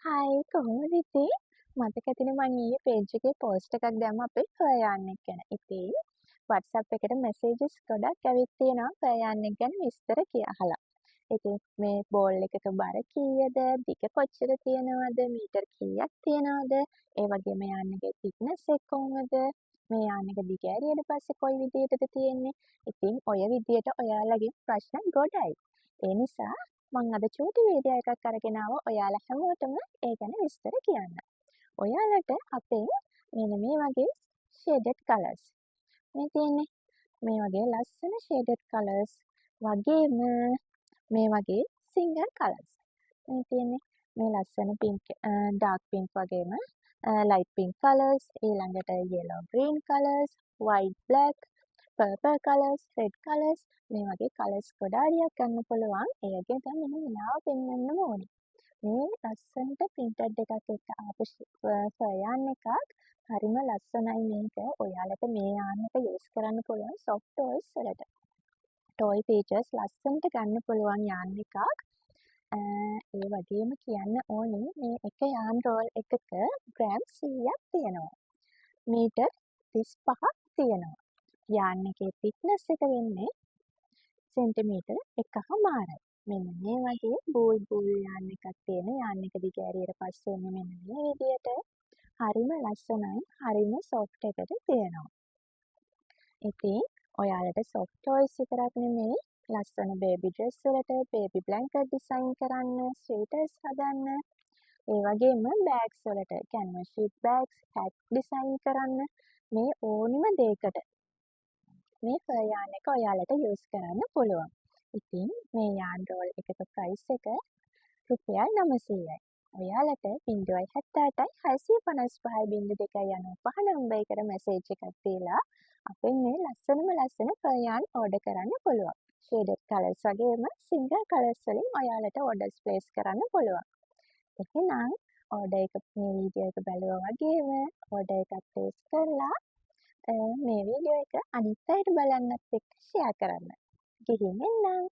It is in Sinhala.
හායි කොහොමද ඉතින්? මතක ඇතිනේ මං ඊයේ පේජ් එකේ පෝස්ට් එකක් දැම්ම අපේ ෆර් යාන් එක ගැන. ඉතින් WhatsApp එකට මෙසේජස් ගොඩක් ඇවිත් තියෙනවා ෆර් යාන් එක ගැන විස්තර අහලා. ඉතින් මේ බෝල් එකක බර කීයද, දිග කොච්චර තියෙනවද, මීටර් කීයක් තියෙනවද, ඒ වගේම යාන් එකේ තික්නස් එක කොහොමද, මේ යාන් එක දිග ඇරියට පස්සේ කොයි විදියටද තියෙන්නේ. ඉතින් ඔය විදියට ඔයාලගේ ප්‍රශ්න ගොඩයි. ඒ නිසා මං අද චූටි වීඩියෝ එකක් අරගෙන ආවා ඔයාලා හැමෝටම ඒ ගැන විස්තර කියන්න. ඔයාලට අපෙන් මෙන්න මේ වගේ ෂේඩඩ් කලර්ස් මේ තියෙන්නේ. මේ වගේ ලස්සන ෂේඩඩ් කලර්ස් වගේම මේ වගේ සිංගල් කලර්ස් මේ තියෙන්නේ. මේ ලස්සන පින්ක් ඩාර්ක් පින්ක් වගේම ලයිට් පින්ක් කලර්ස්, ඊළඟට yellow green colours, white black, purple colours, red colours මේ වගේ කලර්ස් ගොඩාරියක් ගන්න පුළුවන්. ඒ වගේ දැන් මෙන්න මෙයාව පෙන්වන්නම ඕනේ. මේ ලස්සනට printed එකක් එක්ක ආපු ෆර් යාන් එකක්. හරිම ලස්සනයි මේක. ඔයාලට මේ යාන් එක යූස් කරන්න පුළුවන් soft toys වලට. toy features ලස්සනට ගන්න පුළුවන් යාන් එකක්. ඒ වගේම කියන්න ඕනේ මේ එක යාන් රෝල් එකක ග්‍රෑම් 100ක් තියෙනවා. මීටර් 35ක් තියෙනවා. යාන් එකේ thickness එක වෙන්නේ සෙන්ටිමීටර් 1.5යි. මෙන්න මේ වගේ බූල් යාන් එකක් තියෙන යාන් එක දිග ඇරියට පස්සේ එන්නේ මෙන්න මේ විදියට. හරිම ලස්සනයි, හරිම සොෆ්ට් එකට තියෙනවා. ඉතින් ඔයාලට soft toys විතරක් නෙමෙයි ලස්සන බේබි ඩ්‍රෙස් වලට බේබි බ්ලැන්කට් ඩිසයින් කරන්න, ස්වීටර්ස් හදන්න, ඒ වගේම බෑග්ස් වලට canvas sheet bags, hat design කරන්න මේ ඕනිම දෙයකට මේ ෆර් යාන් එක ඔයාලට යූස් කරන්න පුළුවන්. ඉතින් මේ යාන් රෝල් එකක ප්‍රයිස් එක රුපියල් 900යි. ඔයාලට 0.78යි 655.2 යන පහ නම්බර් එකට මෙසේජ් එකක් දීලා අපෙන් මේ ලස්සනම ලස්සන ෆර් යාන් ඕඩර් කරන්න පුළුවන්. ෂේඩඩ් කලර්ස් වගේම සිංගල් කලර්ස් වලින් ඔයාලට ඕඩර්ස් ප්ලේස් කරන්න පුළුවන්. එහෙනම් ඕඩර් එක මේ වීඩියෝ එක බැලුවා වගේම ඕඩර් එකක් ප්ලේස් කරලා මේ වීඩියෝ එක අනිත් අයට බලන්නත් එක්ක ෂෙයා කරන්න. ගිහින් එන්නම්.